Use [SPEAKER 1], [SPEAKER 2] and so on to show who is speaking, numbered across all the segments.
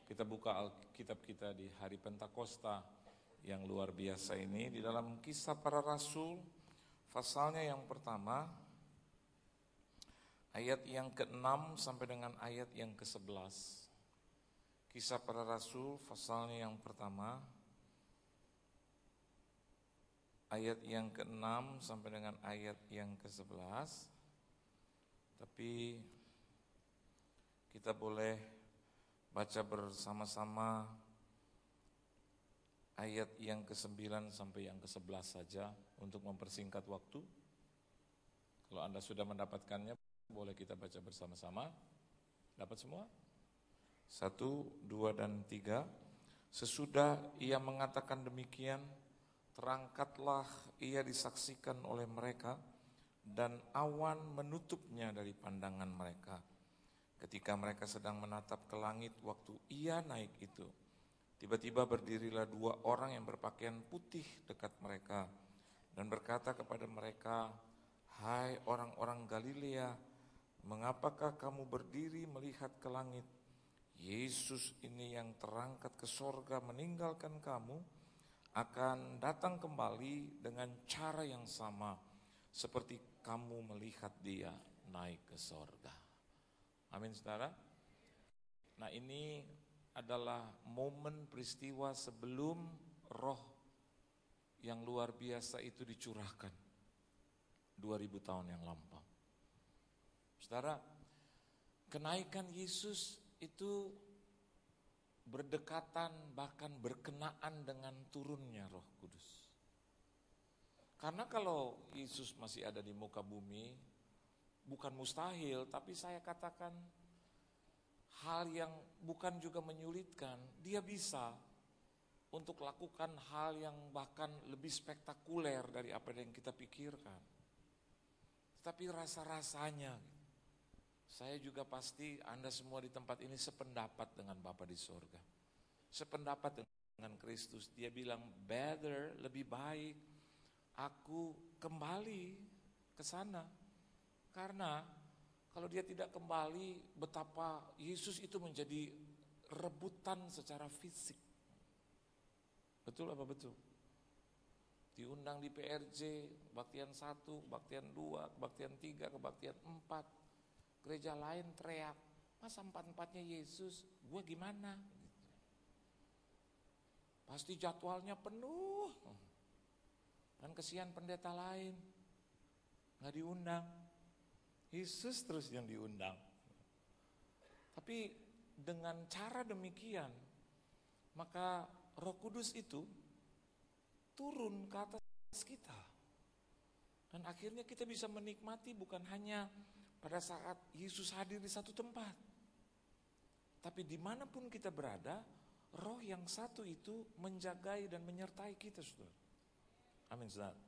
[SPEAKER 1] Kita buka Alkitab kita di hari Pentakosta yang luar biasa ini di dalam Kisah Para Rasul pasalnya yang pertama ayat yang ke-6 sampai dengan ayat yang ke-11. Kisah Para Rasul pasalnya yang pertama ayat yang ke-6 sampai dengan ayat yang ke-11. Tapi kita boleh baca bersama-sama ayat yang ke-9 sampai yang ke-11 saja untuk mempersingkat waktu. Kalau Anda sudah mendapatkannya, boleh kita baca bersama-sama. Dapat semua? 1, 2, dan 3. Sesudah ia mengatakan demikian, terangkatlah ia disaksikan oleh mereka, dan awan menutupnya dari pandangan mereka. Ketika mereka sedang menatap ke langit waktu ia naik itu, tiba-tiba berdirilah 2 orang yang berpakaian putih dekat mereka dan berkata kepada mereka, "Hai orang-orang Galilea, mengapakah kamu berdiri melihat ke langit? Yesus ini yang terangkat ke sorga meninggalkan kamu, akan datang kembali dengan cara yang sama seperti kamu melihat dia naik ke sorga." Amin, saudara. Nah, ini adalah momen peristiwa sebelum roh yang luar biasa itu dicurahkan 2000 tahun yang lampau. Saudara, kenaikan Yesus itu berdekatan bahkan berkenaan dengan turunnya Roh Kudus. Karena kalau Yesus masih ada di muka bumi, bukan mustahil, tapi saya katakan hal yang bukan juga menyulitkan, dia bisa untuk lakukan hal yang bahkan lebih spektakuler dari apa yang kita pikirkan. Tapi rasa-rasanya, saya juga pasti Anda semua di tempat ini sependapat dengan Bapa di sorga. Sependapat dengan Kristus. Dia bilang, better, lebih baik aku kembali ke sana. Karena kalau dia tidak kembali, betapa Yesus itu menjadi rebutan secara fisik. Betul apa betul? Diundang di PRJ, kebaktian 1, kebaktian 2, kebaktian 3, kebaktian 4. Gereja lain teriak, masa 4-4-nya Yesus, gue gimana? Pasti jadwalnya penuh. Dan kesian pendeta lain, gak diundang. Yesus terus yang diundang. Tapi dengan cara demikian, maka Roh Kudus itu turun ke atas kita. Dan akhirnya kita bisa menikmati bukan hanya pada saat Yesus hadir di satu tempat, tapi dimanapun kita berada, Roh yang satu itu menjagai dan menyertai kita, saudara. Amin, saudara.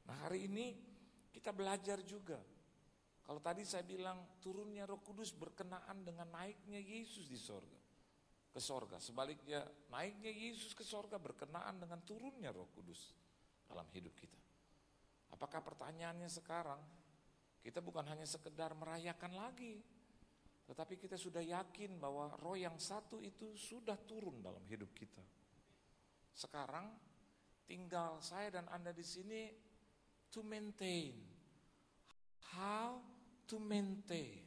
[SPEAKER 1] Nah, hari ini kita belajar juga. Kalau tadi saya bilang turunnya Roh Kudus berkenaan dengan naiknya Yesus di sorga, ke sorga. Sebaliknya naiknya Yesus ke sorga berkenaan dengan turunnya Roh Kudus dalam hidup kita. Apakah pertanyaannya sekarang, kita bukan hanya sekedar merayakan lagi, tetapi kita sudah yakin bahwa Roh yang satu itu sudah turun dalam hidup kita. Sekarang tinggal saya dan Anda di sini to maintain. How to maintain.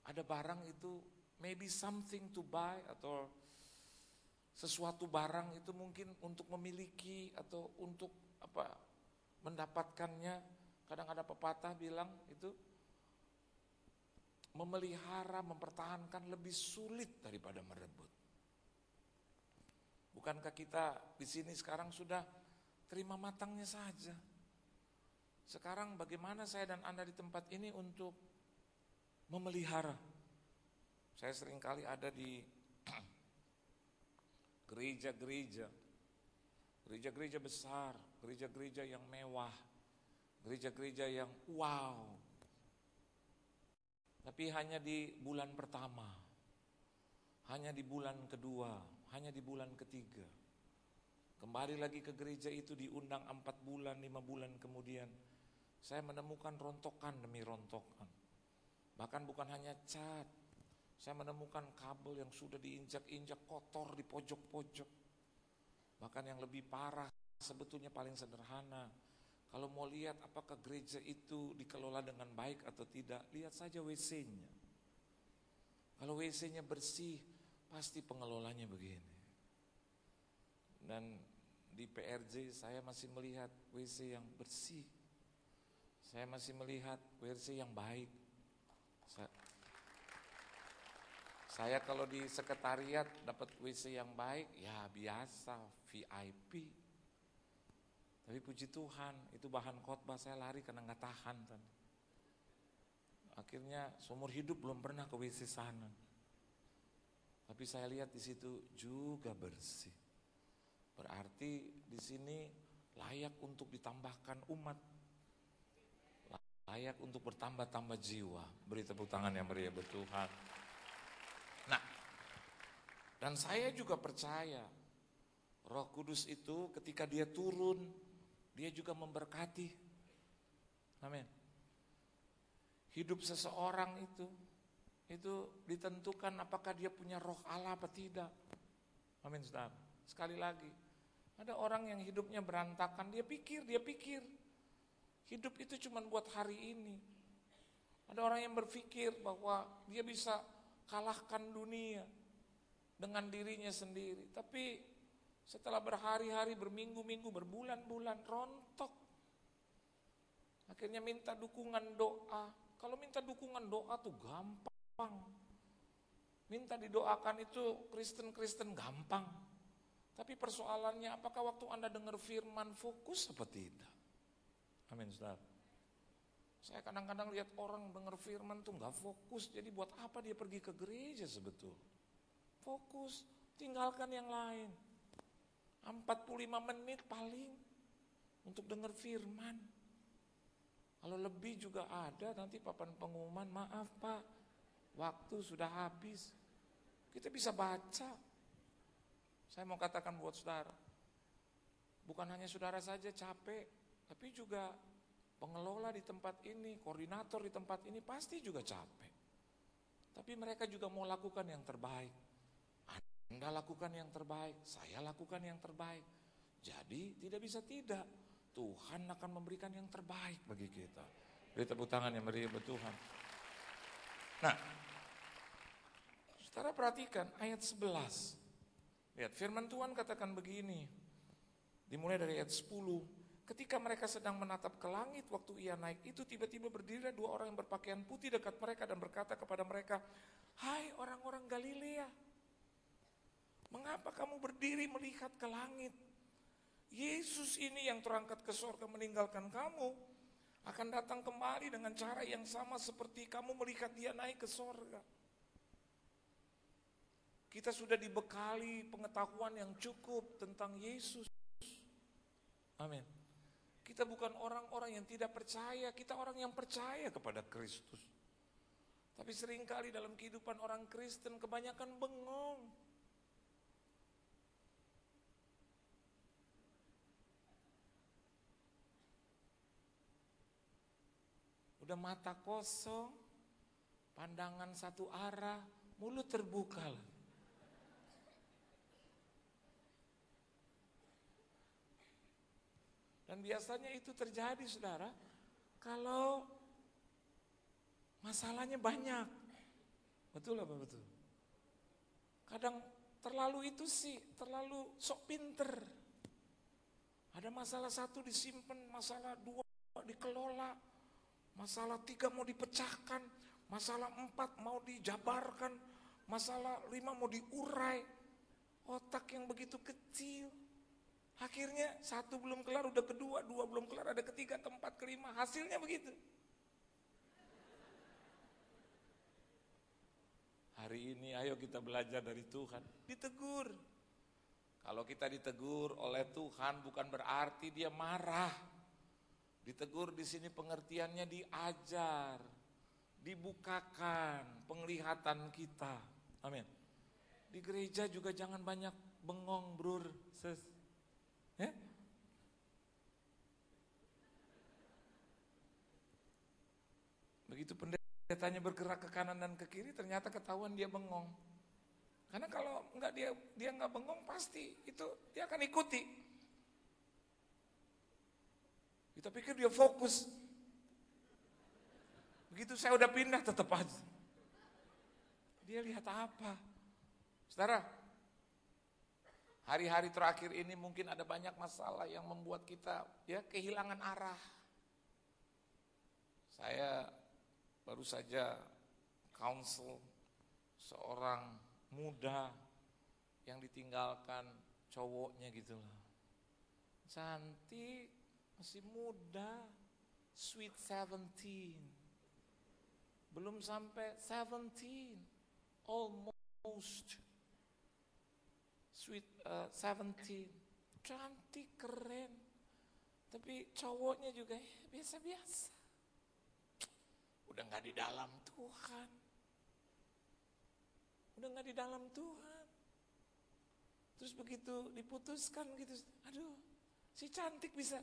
[SPEAKER 1] Ada barang itu, maybe something to buy, atau sesuatu barang itu mungkin untuk memiliki atau untuk mendapatkannya. Kadang ada pepatah bilang itu memelihara, mempertahankan lebih sulit daripada merebut. Bukankah kita di sini sekarang sudah terima matangnya saja? Sekarang bagaimana saya dan Anda di tempat ini untuk memelihara? Saya seringkali ada di gereja-gereja besar, gereja-gereja yang mewah, gereja-gereja yang wow. Tapi hanya di bulan pertama, hanya di bulan kedua, hanya di bulan ketiga. Kembali lagi ke gereja itu diundang 4 bulan, 5 bulan kemudian, saya menemukan rontokan demi rontokan. Bahkan bukan hanya cat, Saya menemukan kabel yang sudah diinjak-injak kotor di pojok-pojok. Bahkan yang lebih parah sebetulnya paling sederhana. Kalau mau lihat apakah gereja itu dikelola dengan baik atau tidak, lihat saja WC-nya. Kalau WC-nya bersih, pasti pengelolanya begini. Dan di PRJ saya masih melihat WC yang bersih. Saya masih melihat WC yang baik. Saya kalau di sekretariat dapat WC yang baik, ya biasa, VIP. Tapi puji Tuhan, itu bahan khotbah saya lari karena nggak tahan. Akhirnya seumur hidup belum pernah ke WC sana. Tapi saya lihat di situ juga bersih. Berarti di sini layak untuk ditambahkan umat. Layak untuk bertambah-tambah jiwa. Beri tepuk tangan yang meriah buat Tuhan. Nah, dan saya juga percaya Roh Kudus itu ketika dia turun, dia juga memberkati. Amin. Hidup seseorang itu ditentukan apakah dia punya roh Allah apa tidak. Amin, saudara. Sekali lagi, ada orang yang hidupnya berantakan, dia pikir hidup itu cuma buat hari ini. Ada orang yang berpikir bahwa dia bisa kalahkan dunia dengan dirinya sendiri. Tapi setelah berhari-hari, berminggu-minggu, berbulan-bulan, rontok. Akhirnya minta dukungan doa. Kalau minta dukungan doa tuh gampang. Minta didoakan itu Kristen-Kristen gampang. Tapi persoalannya apakah waktu Anda dengar firman fokus apa tidak? Amin, saudara. Saya kadang-kadang lihat orang dengar firman tuh gak fokus. Jadi buat apa dia pergi ke gereja sebetulnya? Fokus, tinggalkan yang lain. 45 menit paling untuk dengar firman. Kalau lebih juga ada nanti papan pengumuman, maaf Pak, waktu sudah habis. Kita bisa baca. Saya mau katakan buat saudara, bukan hanya saudara saja capek, tapi juga pengelola di tempat ini, koordinator di tempat ini pasti juga capek. Tapi mereka juga mau lakukan yang terbaik. Anda lakukan yang terbaik, saya lakukan yang terbaik. Jadi tidak bisa tidak. Tuhan akan memberikan yang terbaik bagi kita. Beri tepuk tangan yang meriah buat Tuhan. Nah, saudara perhatikan ayat 11. Lihat, firman Tuhan katakan begini. Dimulai dari ayat 10. Ketika mereka sedang menatap ke langit waktu ia naik itu, tiba-tiba berdiri dua orang yang berpakaian putih dekat mereka dan berkata kepada mereka, "Hai orang-orang Galilea, mengapa kamu berdiri melihat ke langit? Yesus ini yang terangkat ke surga meninggalkan kamu, akan datang kembali dengan cara yang sama seperti kamu melihat dia naik ke surga." Kita sudah dibekali pengetahuan yang cukup tentang Yesus. Amin. Kita bukan orang-orang yang tidak percaya, kita orang yang percaya kepada Kristus. Tapi seringkali dalam kehidupan orang Kristen kebanyakan bengong. Udah mata kosong, pandangan satu arah, mulut terbuka. Dan biasanya itu terjadi, saudara, kalau masalahnya banyak. Betul apa betul? Kadang terlalu itu sih, terlalu sok pinter. Ada masalah satu disimpan, masalah dua dikelola, masalah 3 mau dipecahkan, masalah 4 mau dijabarkan, masalah 5 mau diurai. Otak yang begitu kecil. Akhirnya 1 belum kelar, udah kedua, 2 belum kelar, ada ketiga, keempat, kelima. Hasilnya begitu. Hari ini ayo kita belajar dari Tuhan. Ditegur. Kalau kita ditegur oleh Tuhan bukan berarti dia marah. Ditegur di sini pengertiannya diajar, dibukakan penglihatan kita. Amin. Di gereja juga jangan banyak bengong, brur, sis. Ya? Begitu pendeta pendetanya bergerak ke kanan dan ke kiri, ternyata ketahuan dia bengong. Karena kalau enggak dia enggak bengong, pasti itu dia akan ikuti. Kita pikir dia fokus. Begitu saya udah pindah tetap aja. Dia lihat apa? Saudara, hari-hari terakhir ini mungkin ada banyak masalah yang membuat kita ya kehilangan arah. Saya baru saja counsel seorang muda yang ditinggalkan cowoknya gitu loh. Cantik, masih muda, sweet 17. Belum sampai 17, almost sweet 17. Cantik, keren. Tapi cowoknya juga biasa-biasa. Udah gak di dalam Tuhan. Udah gak di dalam Tuhan. Terus begitu diputuskan gitu, aduh, si cantik bisa.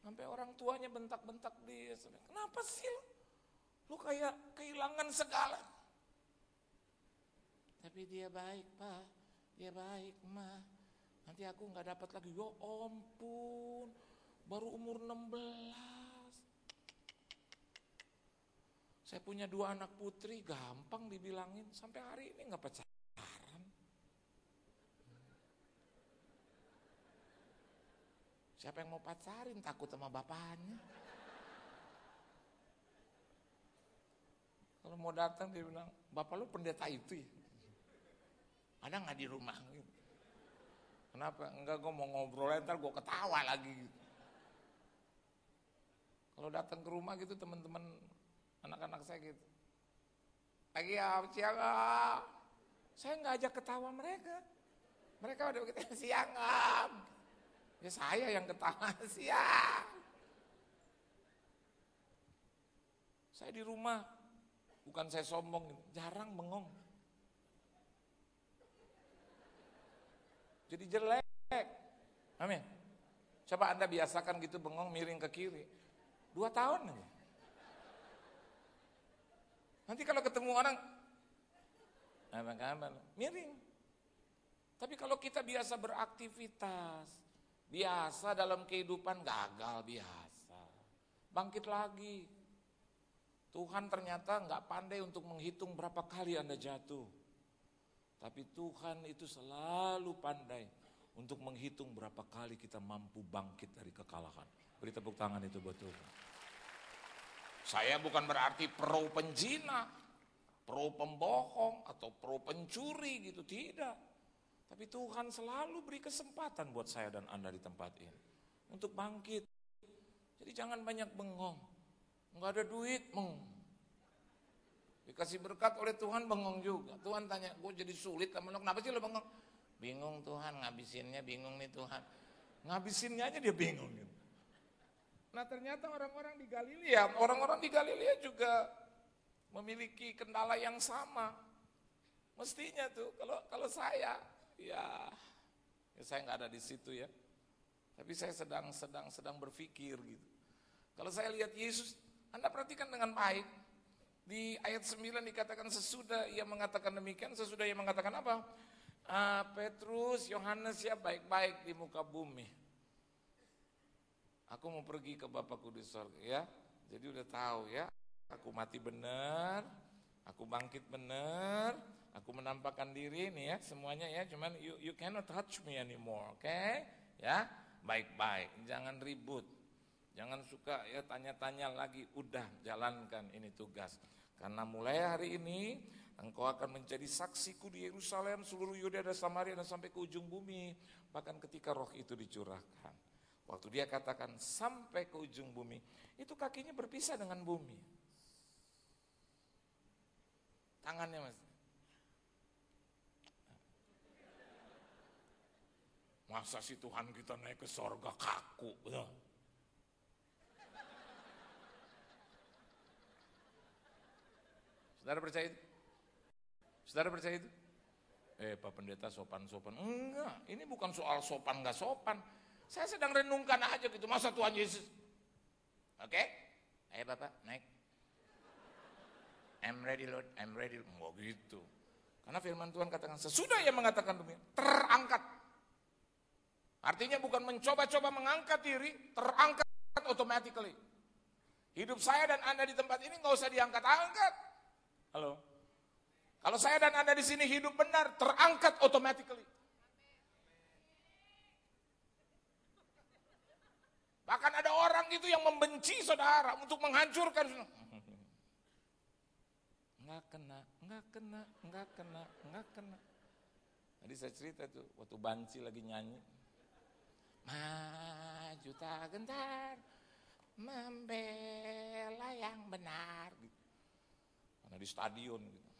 [SPEAKER 1] Sampai orang tuanya bentak-bentak dia. Kenapa sih lu kayak kehilangan segala. Tapi dia baik, Pak. Dia baik, Ma. Nanti aku gak dapat lagi. Ya ampun, baru umur 16. Saya punya 2 anak putri, gampang dibilangin. Sampai hari ini gak pacaran. Siapa yang mau pacarin, takut sama bapaknya. Kalau mau datang dia bilang, bapak lu pendeta itu ya? Ada gak di rumah? Kenapa? Enggak, gue mau ngobrol, ntar gue ketawa lagi. Kalau datang ke rumah gitu teman-teman anak-anak saya gitu. Lagi ya, siang. Saya nggak ajak ketawa mereka. Mereka udah begitu siang. Ya saya yang ketawa siang. Saya di rumah, bukan saya sombong, jarang bengong. Jadi jelek. Amin. Coba Anda biasakan gitu bengong miring ke kiri. 2 tahun aja. Nanti kalau ketemu orang, apa-apa, miring. Tapi kalau kita biasa beraktivitas, biasa dalam kehidupan, gagal biasa. Bangkit lagi. Tuhan ternyata nggak pandai untuk menghitung berapa kali Anda jatuh. Tapi Tuhan itu selalu pandai untuk menghitung berapa kali kita mampu bangkit dari kekalahan. Beri tepuk tangan itu buat Tuhan. Saya bukan berarti pro penjina, pro pembohong, atau pro pencuri gitu, tidak. Tapi Tuhan selalu beri kesempatan buat saya dan Anda di tempat ini untuk bangkit. Jadi jangan banyak bengong. Enggak ada duit, dikasih berkat oleh Tuhan bengong juga. Tuhan tanya, gue jadi sulit sama lo, kenapa sih lo bengong? Bingung Tuhan, ngabisinnya bingung nih Tuhan. Ngabisinnya aja dia bingung gitu. Nah ternyata orang-orang di Galilea juga memiliki kendala yang sama. Mestinya tuh kalau saya, ya saya nggak ada di situ ya. Tapi saya sedang berpikir gitu. Kalau saya lihat Yesus, Anda perhatikan dengan baik. Di ayat 9 dikatakan sesudah ia mengatakan demikian, sesudah ia mengatakan apa? Petrus, Yohanes ya baik-baik di muka bumi. Aku mau pergi ke Bapakku di surga ya. Jadi udah tahu ya, aku mati benar, aku bangkit benar, aku menampakkan diri nih ya semuanya ya. Cuman you cannot touch me anymore, oke? Ya, baik-baik, jangan ribut. Jangan suka ya tanya-tanya lagi, udah jalankan ini tugas. Karena mulai hari ini engkau akan menjadi saksiku di Yerusalem, seluruh Yudea dan Samaria dan sampai ke ujung bumi. Bahkan ketika roh itu dicurahkan. Waktu dia katakan sampai ke ujung bumi, itu kakinya berpisah dengan bumi. Tangannya mas. Masa sih Tuhan kita naik ke sorga kaku? Saudara percaya itu? Saudara percaya itu? Pak Pendeta sopan-sopan. Enggak, ini bukan soal sopan gak sopan. Saya sedang renungkan aja gitu, masa Tuhan Yesus. Oke? Ayo Bapak, naik. I'm ready Lord, I'm ready. Oh gitu. Karena firman Tuhan katakan, sesudah ia mengatakan demikian, terangkat. Artinya bukan mencoba-coba mengangkat diri, terangkat automatically. Hidup saya dan Anda di tempat ini nggak usah diangkat-angkat. Halo? Kalau saya dan Anda di sini hidup benar, terangkat automatically. Bahkan ada orang itu yang membenci saudara untuk menghancurkan. Nggak kena. Tadi saya cerita tuh, waktu Banci lagi nyanyi. Maju tak gentar, membela yang benar. Gitu. Karena di stadion gitu.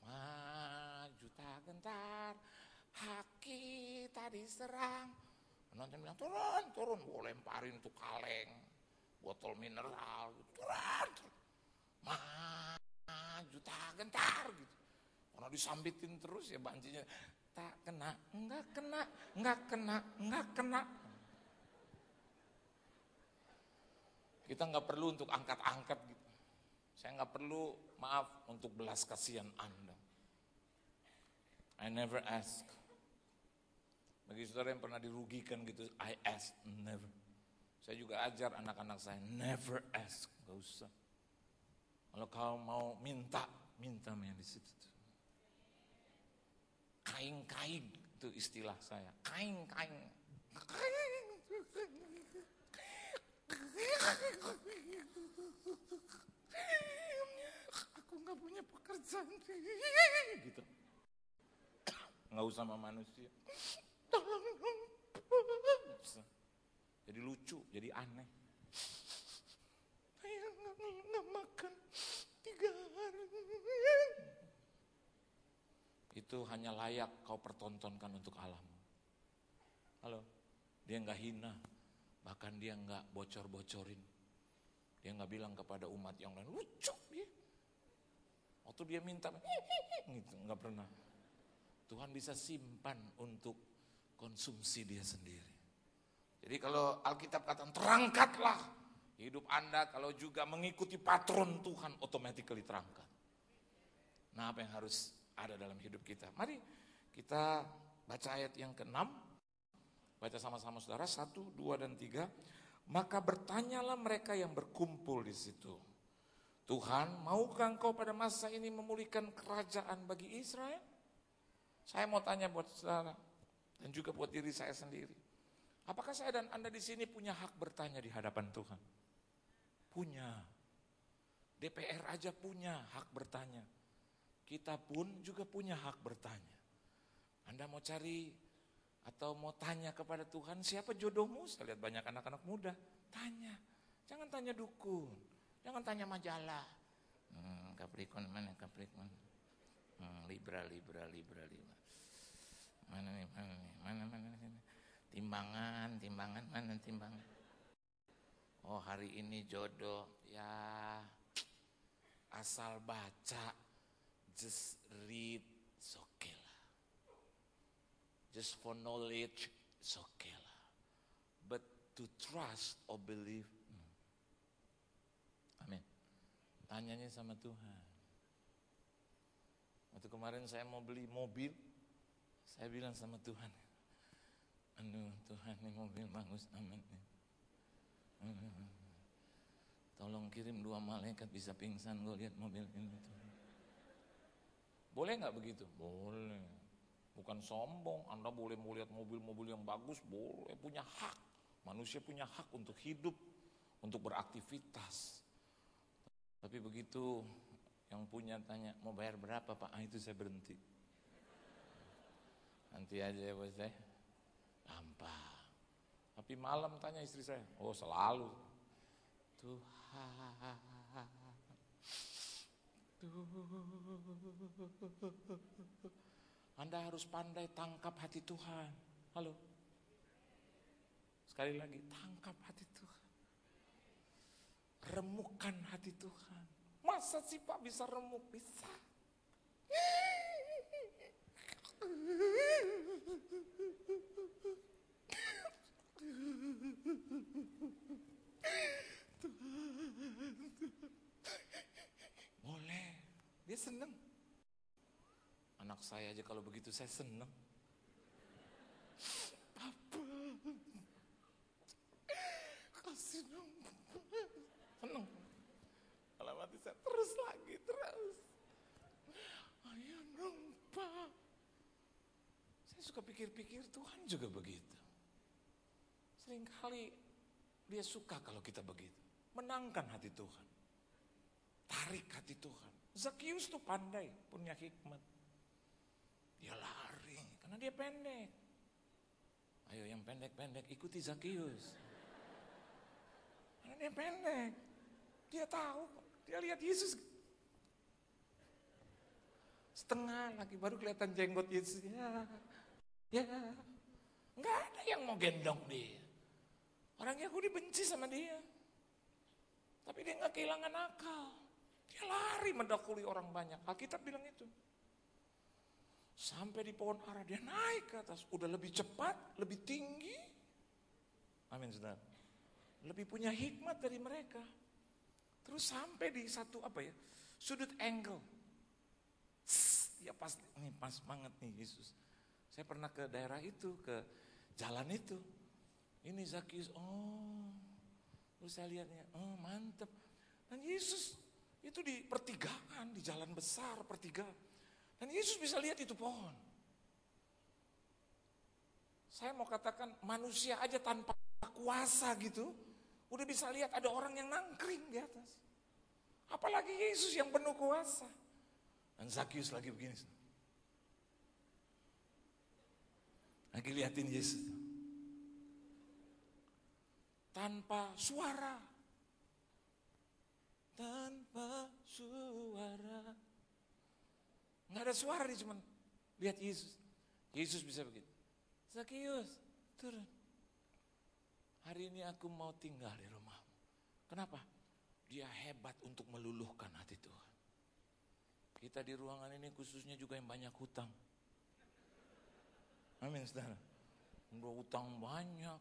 [SPEAKER 1] Maju tak gentar, hak kita diserang. Penonton bilang turun, gue lemparin tuh kaleng, botol mineral, gitu. Turun. Maju tak gentar gitu. Karena disambitin terus ya bancinya, tak kena, enggak kena. Kita nggak perlu untuk angkat-angkat gitu. Saya nggak perlu, maaf, untuk belas kasihan Anda. I never ask. Bagi saudara yang pernah dirugikan gitu, I ask, never. Saya juga ajar anak-anak saya, never ask, nggak usah. Kalau kau mau minta yang di situ. Kaing-kaing itu istilah saya, kaing-kaing. Aku nggak punya pekerjaan, gitu. Nggak usah sama manusia. Jadi lucu, jadi aneh. Saya nggak makan 3 hari. Itu hanya layak kau pertontonkan untuk alam. Halo, dia nggak hina, bahkan dia nggak bocor-bocorin. Dia nggak bilang kepada umat yang lain, lucu dia. Waktu dia minta, gitu, nggak pernah. Tuhan bisa simpan untuk konsumsi dia sendiri. Jadi kalau Alkitab katakan terangkatlah hidup Anda, kalau juga mengikuti patron Tuhan automatically terangkat. Nah, apa yang harus ada dalam hidup kita? Mari kita baca ayat yang ke-6. Baca sama-sama saudara, 1, 2, dan 3. Maka bertanyalah mereka yang berkumpul di situ. Tuhan, maukah engkau pada masa ini memulihkan kerajaan bagi Israel? Saya mau tanya buat saudara dan juga buat diri saya sendiri. Apakah saya dan Anda di sini punya hak bertanya di hadapan Tuhan? Punya. DPR aja punya hak bertanya. Kita pun juga punya hak bertanya. Anda mau cari atau mau tanya kepada Tuhan, siapa jodohmu? Saya lihat banyak anak-anak muda. Tanya. Jangan tanya dukun. Jangan tanya majalah. Capricorn mana Capricorn? Libra. Mana nih? Mana nih? Timbangan, mana timbangan? Oh, hari ini jodoh. Ya, asal baca, just read, it's okay lah. Just for knowledge, it's okay lah. But to trust or believe, amin. Tanyanya sama Tuhan. Waktu kemarin saya mau beli mobil, saya bilang sama Tuhan, aduh Tuhan, ini mobil bagus amat nih. Tolong kirim 2 malaikat bisa pingsan, gue lihat mobil ini. Boleh nggak begitu? Boleh. Bukan sombong, Anda boleh melihat mobil-mobil yang bagus, boleh, punya hak. Manusia punya hak untuk hidup, untuk beraktivitas. Tapi begitu yang punya tanya, mau bayar berapa Pak? Itu saya berhenti. Nanti aja ya bos saya. Gampang. Tapi malam tanya istri saya, oh selalu. Tuhan. Anda harus pandai tangkap hati Tuhan. Halo. Sekali lagi, tangkap hati Tuhan. Remukan hati Tuhan. Masa sih Pak bisa remuk? Bisa. Boleh, dia senang. Anak saya aja kalau begitu saya senang. Papa, kasih dong. Senang. Dalam hati saya terus lagi, terus. Ayo dong, Pak. Saya suka pikir-pikir Tuhan juga begitu. Seringkali dia suka kalau kita begitu. Menangkan hati Tuhan. Tarik hati Tuhan. Zakius tuh pandai, punya hikmat. Dia lari, karena dia pendek. Ayo yang pendek-pendek ikuti Zakius. Karena dia pendek. Dia tahu, dia lihat Yesus. Setengah lagi baru kelihatan jenggot Yesus. Ya. Nggak ada yang mau gendong dia. Orang Yahudi benci sama dia. Tapi dia nggak kehilangan akal. Dia lari mendahului orang banyak. Alkitab bilang itu. Sampai di pohon ara dia naik ke atas. Udah lebih cepat, lebih tinggi. Amin, saudara. Lebih punya hikmat dari mereka. Terus sampai di satu sudut angle. Ya pas, ini pas banget nih Yesus. Saya pernah ke daerah itu, ke jalan itu. Ini Zakius, terus saya lihatnya, mantep. Dan Yesus itu di pertigaan, di jalan besar pertigaan. Dan Yesus bisa lihat itu pohon. Saya mau katakan manusia aja tanpa kuasa gitu, udah bisa lihat ada orang yang nangkring di atas. Apalagi Yesus yang penuh kuasa. Dan Zakius lagi begini. Lagi liatin Yesus. Tanpa suara. Tanpa suara. Nggak ada suara, dia cuma lihat Yesus. Yesus bisa begitu. Zakius, turun. Hari ini aku mau tinggal di rumahmu. Kenapa? Dia hebat untuk meluluhkan hati Tuhan. Kita di ruangan ini khususnya juga yang banyak hutang. Amin, saudara. Udah hutang banyak.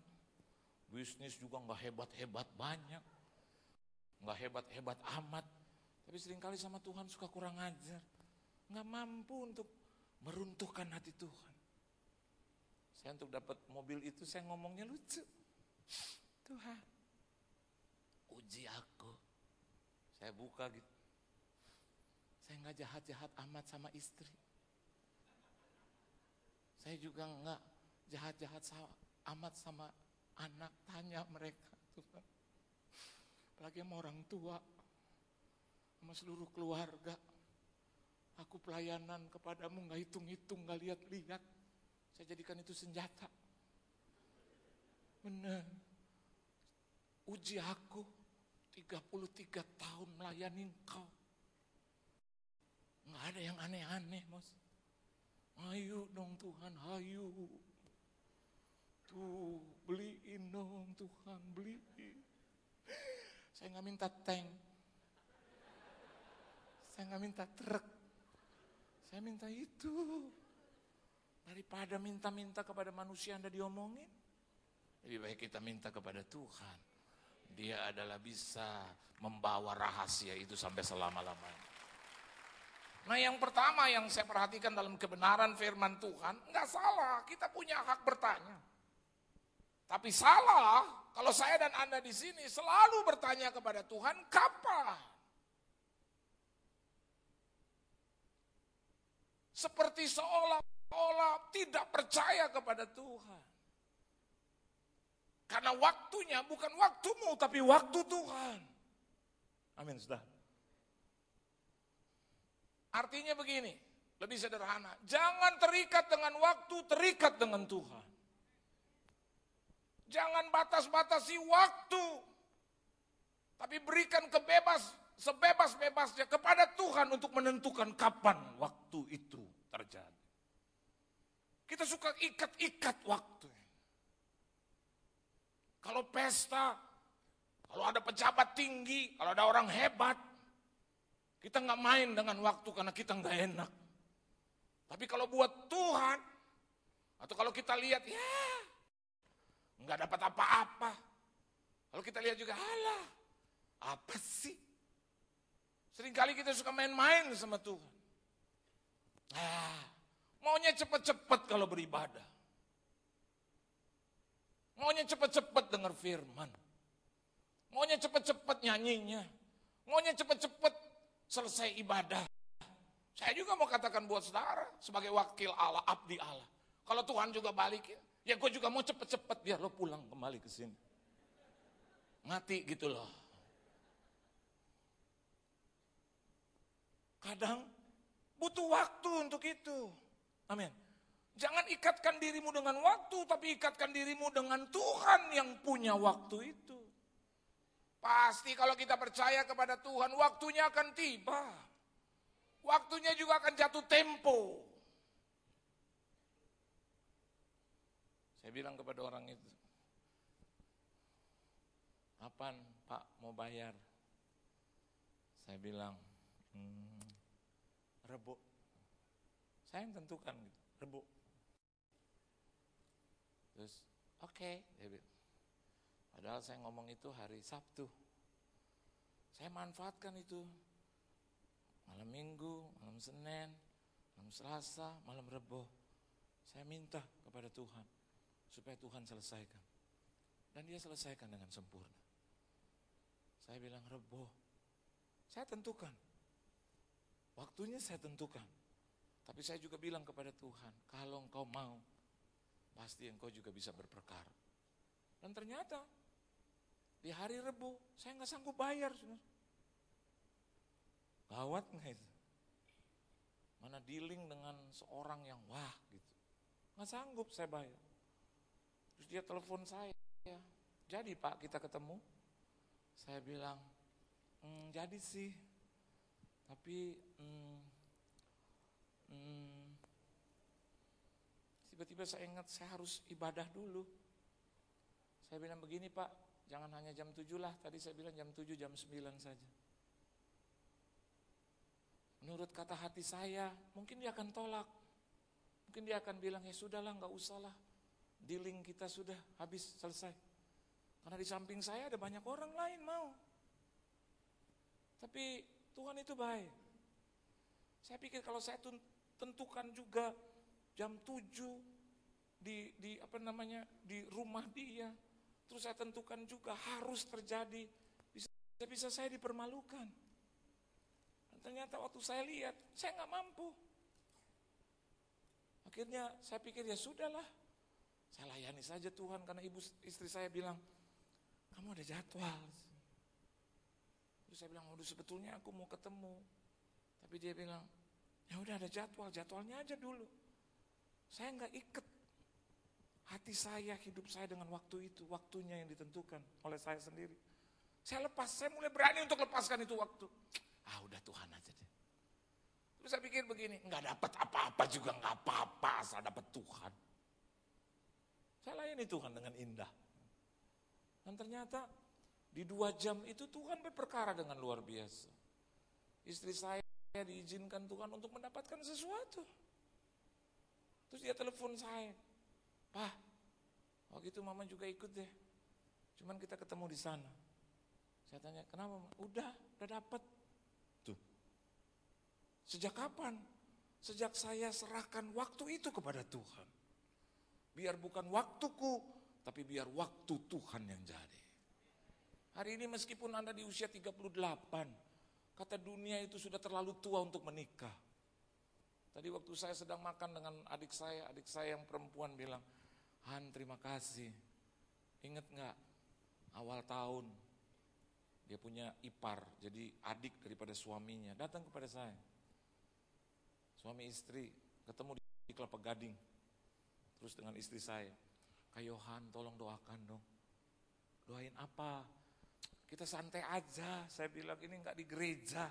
[SPEAKER 1] Bisnis juga nggak hebat-hebat banyak. Nggak hebat-hebat amat. Tapi seringkali sama Tuhan suka kurang ajar. Nggak mampu untuk meruntuhkan hati Tuhan. Saya untuk dapat mobil itu saya ngomongnya lucu. Tuhan, uji aku. Saya buka gitu. Saya nggak jahat-jahat amat sama istri. Saya juga nggak jahat-jahat amat sama anak, tanya mereka. Tuhan. Apalagi sama orang tua, sama seluruh keluarga. Aku pelayanan kepadamu nggak hitung-hitung, nggak lihat-lihat. Saya jadikan itu senjata. Benar. Uji aku 33 tahun melayani Engkau. Nggak ada yang aneh-aneh, Mas. Ayo dong Tuhan, ayo. Tuh, beliin dong Tuhan, beliin. Saya nggak minta tank. Saya nggak minta truk. Saya minta itu. Daripada minta-minta kepada manusia Anda diomongin. Lebih baik kita minta kepada Tuhan. Dia adalah bisa membawa rahasia itu sampai selama-lamanya. Nah yang pertama yang saya perhatikan dalam kebenaran firman Tuhan, enggak salah, kita punya hak bertanya. Tapi salah kalau saya dan Anda di sini selalu bertanya kepada Tuhan, kapan? Seperti seolah-olah tidak percaya kepada Tuhan. Karena waktunya bukan waktumu, tapi waktu Tuhan. Amin, sudah. Artinya begini, lebih sederhana. Jangan terikat dengan waktu, terikat dengan Tuhan. Jangan batas-batasi waktu. Tapi berikan sebebas-bebasnya kepada Tuhan untuk menentukan kapan waktu itu terjadi. Kita suka ikat-ikat waktu. Kalau pesta, kalau ada pejabat tinggi, kalau ada orang hebat, kita nggak main dengan waktu karena kita nggak enak. Tapi kalau buat Tuhan, atau kalau kita lihat, ya nggak dapat apa-apa. Kalau kita lihat juga, alah, Apa sih? Seringkali kita suka main-main sama Tuhan. Maunya cepat-cepat kalau beribadah. Maunya cepat-cepat dengar firman. Maunya cepat-cepat nyanyinya. Maunya cepat-cepat selesai ibadah. Saya juga mau katakan buat saudara, sebagai wakil Allah, abdi Allah. Kalau Tuhan juga balik, ya gue juga mau cepet-cepet biar lo pulang kembali ke sini. Mati gitu loh. Kadang butuh waktu untuk itu. Amin. Jangan ikatkan dirimu dengan waktu, tapi ikatkan dirimu dengan Tuhan yang punya waktu itu. Pasti kalau kita percaya kepada Tuhan, waktunya akan tiba. Waktunya juga akan jatuh tempo. Saya bilang kepada orang itu, kapan Pak mau bayar? Saya bilang, Rebo. Saya yang tentukan gitu, Rebo. Terus, oke, dia bilang. Padahal saya ngomong itu hari Sabtu. Saya manfaatkan itu. Malam Minggu, malam Senin, malam Selasa, malam Rebo. Saya minta kepada Tuhan supaya Tuhan selesaikan. Dan dia selesaikan dengan sempurna. Saya bilang, Rebo, saya tentukan. Waktunya saya tentukan. Tapi saya juga bilang kepada Tuhan, kalau engkau mau, pasti engkau juga bisa berperkara. Dan ternyata, di hari Rebo, saya nggak sanggup bayar. Gawat nggak itu? Mana dealing dengan seorang yang wah gitu. Nggak sanggup saya bayar. Terus dia telepon saya. Jadi Pak kita ketemu. Saya bilang, jadi sih. Tapi tiba-tiba saya ingat saya harus ibadah dulu. Saya bilang begini Pak, jangan hanya jam 7 lah. Tadi saya bilang jam 7, jam 9 saja. Menurut kata hati saya, mungkin dia akan tolak. Mungkin dia akan bilang, ya sudahlah, nggak usah lah. Dealing kita sudah habis, selesai. Karena di samping saya ada banyak orang lain mau. Tapi Tuhan itu baik. Saya pikir kalau saya tentukan juga jam 7 di rumah dia. Terus saya tentukan juga harus terjadi. Bisa saya dipermalukan. Ternyata waktu saya lihat, saya nggak mampu. Akhirnya saya pikir ya sudahlah, saya layani saja Tuhan karena istri saya bilang, kamu ada jadwal. Terus saya bilang, waduh sebetulnya aku mau ketemu. Tapi dia bilang, ya udah ada jadwalnya aja dulu. Saya nggak ikat hati saya, hidup saya dengan waktu itu, waktunya yang ditentukan oleh saya sendiri. Saya mulai berani untuk lepaskan itu waktu. Udah Tuhan aja deh. Terus saya pikir begini, nggak dapat apa-apa juga nggak apa-apa asal dapat Tuhan. Saya layani Tuhan dengan indah. Dan ternyata di 2 jam itu Tuhan berperkara dengan luar biasa. Istri saya diizinkan Tuhan untuk mendapatkan sesuatu. Terus dia telepon saya, Pak, waktu itu mama juga ikut deh. Cuman kita ketemu di sana. Saya tanya, kenapa? Udah dapat. Tuh. Sejak kapan? Sejak saya serahkan waktu itu kepada Tuhan. Biar bukan waktuku, tapi biar waktu Tuhan yang jadi. Hari ini meskipun Anda di usia 38, kata dunia itu sudah terlalu tua untuk menikah. Tadi waktu saya sedang makan dengan adik saya yang perempuan bilang, Han terima kasih. Ingat gak awal tahun dia punya ipar, jadi adik daripada suaminya, datang kepada saya. Suami istri ketemu di Kelapa Gading. Terus dengan istri saya, Kak Yohan tolong doakan dong. Doain apa? Kita santai aja, saya bilang ini enggak di gereja.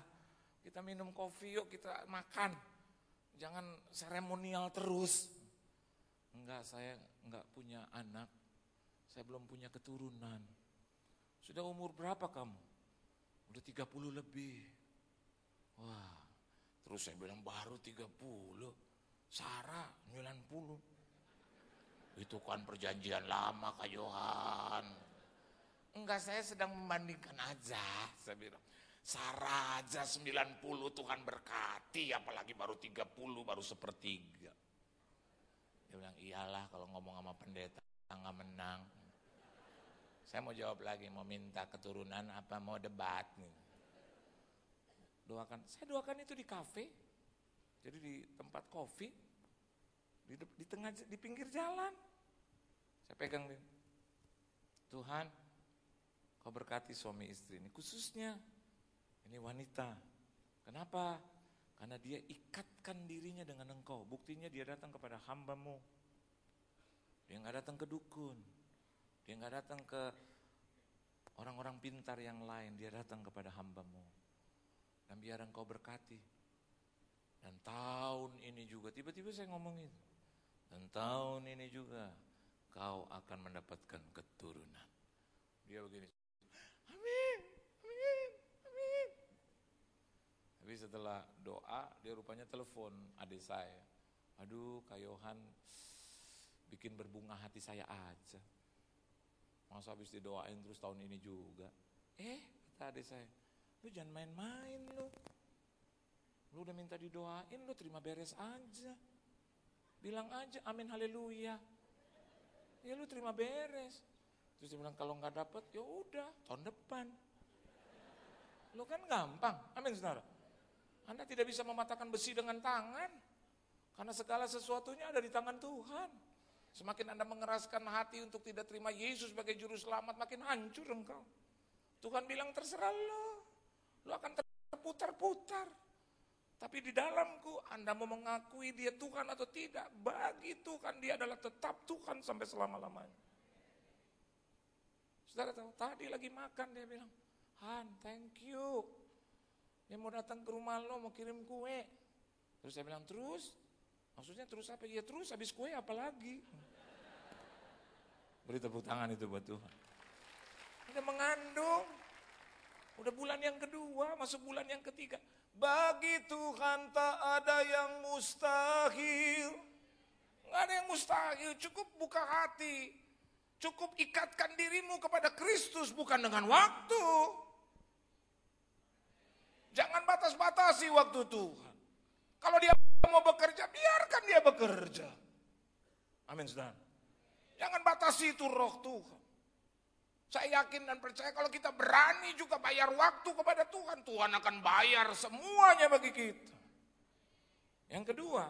[SPEAKER 1] Kita minum kopi yuk, kita makan. Jangan seremonial terus. Enggak, saya enggak punya anak. Saya belum punya keturunan. Sudah umur berapa kamu? Udah 30 lebih. Wah, terus saya bilang baru 30. Sarah 90. Itu kan perjanjian lama Kak Yohan. Enggak, saya sedang membandingkan aja. Saya bilang, Sarah aja 90 Tuhan berkati, apalagi baru 30, baru sepertiga. Dia bilang, iyalah kalau ngomong sama pendeta nggak menang. Saya mau jawab lagi, mau minta keturunan apa mau debat nih. Saya doakan itu di kafe, jadi di tempat kopi, di pinggir jalan. Saya pegang dia. Tuhan, Kau berkati suami istri ini, khususnya ini wanita. Kenapa? Karena dia ikatkan dirinya dengan Engkau. Buktinya dia datang kepada hamba-Mu. Dia nggak datang ke dukun. Dia nggak datang ke orang-orang pintar yang lain. Dia datang kepada hamba-Mu. Dan biar Engkau berkati. Dan tahun ini juga, tiba-tiba saya ngomong itu. Dan tahun ini juga kau akan mendapatkan keturunan. Dia begini. Amin, amin, amin. Tapi setelah doa, dia rupanya telepon adik saya. Aduh, Kak Yohan bikin berbunga hati saya aja. Masa habis didoain terus tahun ini juga. Kata adik saya, lu jangan main-main lu. Lu udah minta didoain, lu terima beres aja. Bilang aja, amin haleluya. Ya lu terima beres. Terus dia bilang kalau nggak dapet, ya udah tahun depan. Lo kan gampang, amin saudara. Anda tidak bisa mematahkan besi dengan tangan, karena segala sesuatunya ada di tangan Tuhan. Semakin Anda mengeraskan hati untuk tidak terima Yesus sebagai juru selamat, makin hancur engkau. Tuhan bilang terserah lo akan terputar-putar. Tapi di dalamku Anda mau mengakui dia Tuhan atau tidak, bagi Tuhan dia adalah tetap Tuhan sampai selama-lamanya. Saudara tahu, tadi lagi makan dia bilang, Han, thank you. Dia mau datang ke rumah lo, mau kirim kue. Terus saya bilang, terus? Maksudnya terus apa? Ya terus, habis kue apa lagi? Beri tepuk tangan itu buat Tuhan. Udah mengandung. Udah bulan yang kedua, masuk bulan yang ketiga. Bagi Tuhan tak ada yang mustahil. Nggak ada yang mustahil, cukup buka hati. Cukup ikatkan dirimu kepada Kristus, bukan dengan waktu. Jangan batas-batasi waktu Tuhan. Kalau dia mau bekerja, biarkan dia bekerja. Amin, saudara. Jangan batasi itu roh Tuhan. Saya yakin dan percaya kalau kita berani juga bayar waktu kepada Tuhan, Tuhan akan bayar semuanya bagi kita. Yang kedua,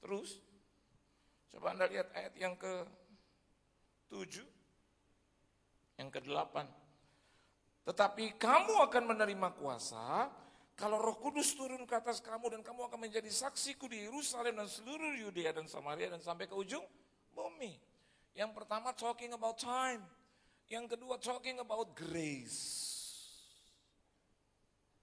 [SPEAKER 1] terus, coba Anda lihat ayat yang ke-7, yang ke-8. Tetapi kamu akan menerima kuasa kalau Roh Kudus turun ke atas kamu dan kamu akan menjadi saksiku di Yerusalem dan seluruh Yudea dan Samaria dan sampai ke ujung bumi. Yang pertama talking about time. Yang kedua talking about grace.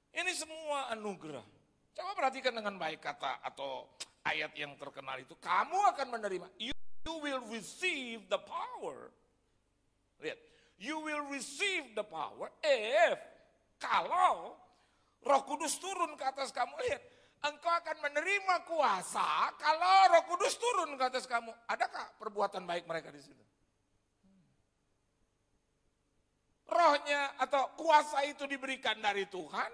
[SPEAKER 1] Ini semua anugerah. Coba perhatikan dengan baik kata atau ayat yang terkenal itu. Kamu akan menerima. You will receive the power. Lihat. You will receive the power kalau Roh Kudus turun ke atas kamu. Lihat. Engkau akan menerima kuasa kalau Roh Kudus turun ke atas kamu. Adakah perbuatan baik mereka di situ? Rohnya atau kuasa itu diberikan dari Tuhan.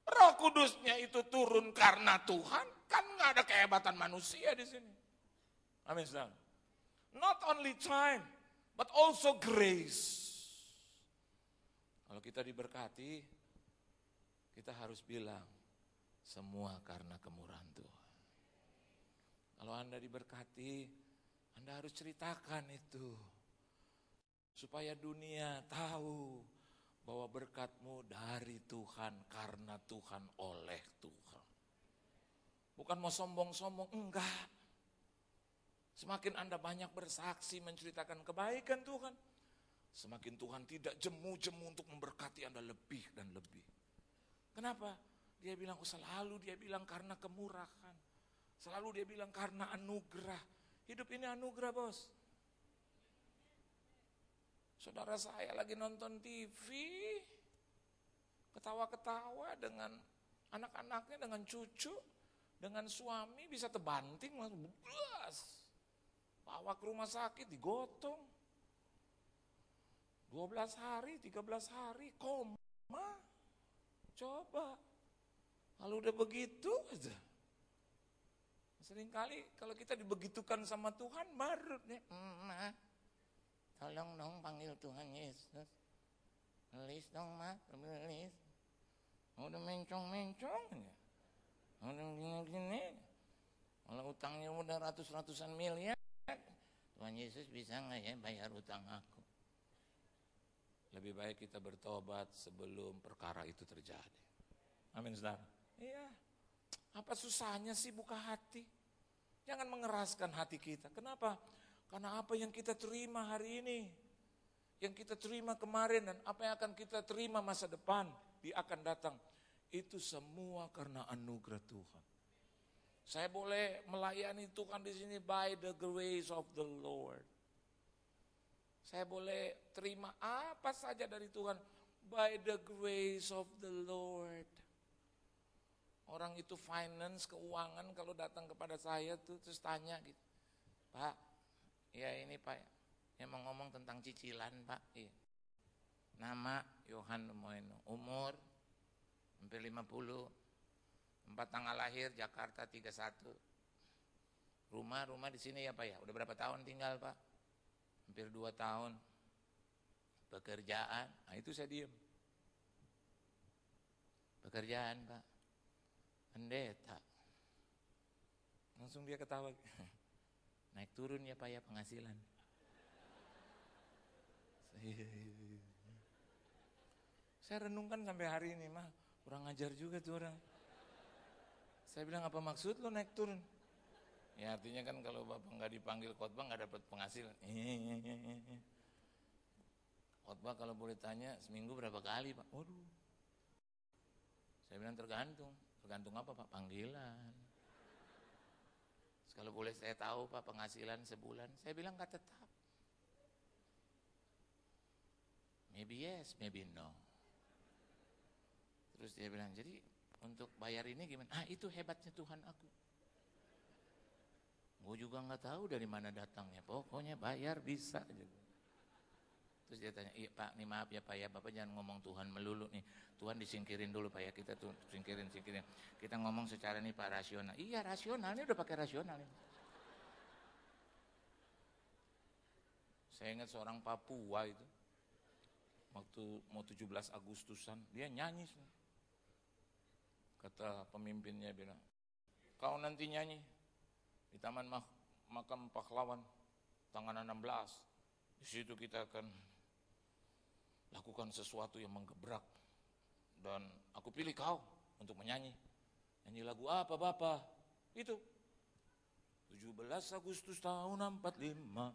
[SPEAKER 1] Roh Kudusnya itu turun karena Tuhan. Kan nggak ada kehebatan manusia di sini. Amin. Not only time, but also grace. Kalau kita diberkati, kita harus bilang, semua karena kemurahan Tuhan. Kalau Anda diberkati, Anda harus ceritakan itu. Supaya dunia tahu bahwa berkatmu dari Tuhan, karena Tuhan, oleh Tuhan. Bukan mau sombong-sombong, enggak. Semakin Anda banyak bersaksi menceritakan kebaikan Tuhan, semakin Tuhan tidak jemu-jemu untuk memberkati Anda lebih dan lebih. Kenapa? Dia bilang, selalu dia bilang karena kemurahan. Selalu dia bilang karena anugerah. Hidup ini anugerah, bos. Saudara saya lagi nonton TV, ketawa-ketawa dengan anak-anaknya, dengan cucu, dengan suami, bisa terbanting, bawa ke rumah sakit, digotong. 12 hari, 13 hari, koma. Coba. Kalau udah begitu aja. Seringkali kalau kita dibegitukan sama Tuhan, baru nih, Ma, tolong dong panggil Tuhan Yesus. Please dong, Ma, please. Udah mencong-mencong ya. Udah gini-gini. Kalau utangnya udah ratus-ratusan miliar, Tuhan Yesus bisa nggak ya bayar utang aku? Lebih baik kita bertobat sebelum perkara itu terjadi. Amin, saudara. Iya. Apa susahnya sih buka hati? Jangan mengeraskan hati kita. Kenapa? Karena apa yang kita terima hari ini, yang kita terima kemarin, dan apa yang akan kita terima masa depan, dia akan datang. Itu semua karena anugerah Tuhan. Saya boleh melayani Tuhan di sini by the grace of the Lord. Saya boleh terima apa saja dari Tuhan by the grace of the Lord. Orang itu finance, keuangan, kalau datang kepada saya tuh terus tanya gitu, Pak, ya ini Pak, yang mau ngomong tentang cicilan Pak. Iya. Nama Yohan Moeno, umur hampir 50, 4 tanggal lahir Jakarta 31. Rumah di sini ya Pak ya. Udah berapa tahun tinggal Pak? Hampir 2 tahun. Pekerjaan, nah itu saya diem. Pekerjaan Pak, pendeta. Langsung dia ketawa. Naik turun ya Pak ya penghasilan. Saya renungkan sampai hari ini, mah kurang ajar juga tuh orang. Saya bilang, apa maksud lo naik turun? Ya artinya kan kalau Bapak nggak dipanggil khotbah nggak dapat penghasilan. Khotbah kalau boleh tanya seminggu berapa kali Pak? Waduh. Saya bilang tergantung apa Pak? Panggilan. Kalau boleh saya tahu Pak penghasilan sebulan, saya bilang nggak tetap. Maybe yes, maybe no. Terus dia bilang, jadi untuk bayar ini gimana? Ah itu hebatnya Tuhan aku. Gue juga nggak tahu dari mana datangnya, pokoknya bayar bisa aja. Terus dia tanya, iya Pak, nih maaf ya Pak ya, Bapak jangan ngomong Tuhan melulu nih. Tuhan disingkirin dulu Pak ya, kita tuh singkirin. Kita ngomong secara nih Pak rasional. Iya rasional, ini udah pakai rasional ini. Saya ingat seorang Papua itu, waktu mau 17 Agustusan, dia nyanyi. Kata pemimpinnya bilang, kau nanti nyanyi di Taman Makam Pahlawan tanggal 16. Di situ kita akan lakukan sesuatu yang menggebrak. Dan aku pilih kau untuk menyanyi. Nyanyi lagu apa Bapak? Itu. 17 Agustus tahun 45.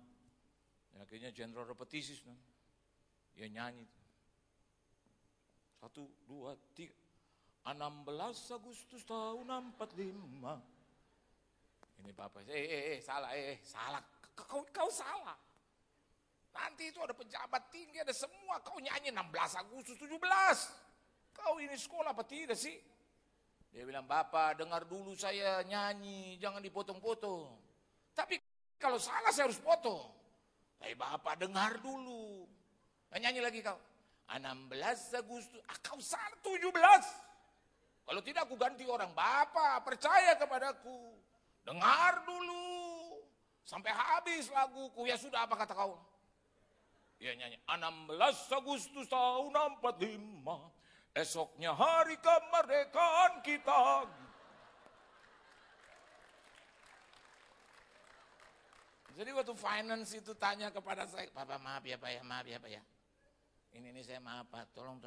[SPEAKER 1] Ya, akhirnya general repetisi. Dia nyanyi. 1, 2, 3. 16 Agustus tahun 45. Ini Bapak, salah. Kau salah. Nanti itu ada pejabat tinggi, ada semua. Kau nyanyi 16 Agustus 17. Kau ini sekolah apa tidak sih? Dia bilang, Bapak dengar dulu saya nyanyi, jangan dipotong-potong. Tapi kalau salah saya harus potong. Tapi Bapak dengar dulu. Nyanyi lagi kau. 16 Agustus, kau salah 17. Kalau tidak aku ganti orang. Bapak percaya kepadaku. Dengar dulu. Sampai habis laguku. Ya sudah apa kata kau? Dia nyanyi. 16 Agustus tahun 45. Esoknya hari kemerdekaan kita. Jadi waktu finance itu tanya kepada saya. Bapak maaf ya Pak ya, maaf ya Pak ya. Ini saya maaf Pak, tolong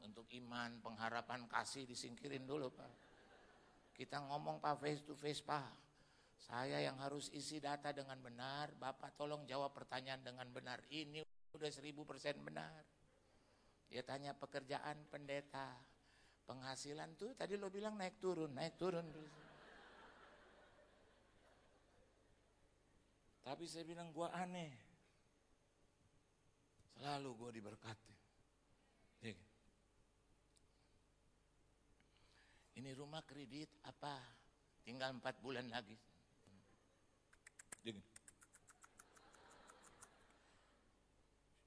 [SPEAKER 1] untuk iman, pengharapan, kasih disingkirin dulu Pak. Kita ngomong Pak face to face Pak. Saya yang harus isi data dengan benar, Bapak tolong jawab pertanyaan dengan benar. Ini udah 1000% benar. Dia tanya pekerjaan pendeta, penghasilan tuh tadi lo bilang naik turun. Tapi saya bilang gua aneh. Selalu gue diberkati. Ini rumah kredit apa? Tinggal 4 bulan lagi.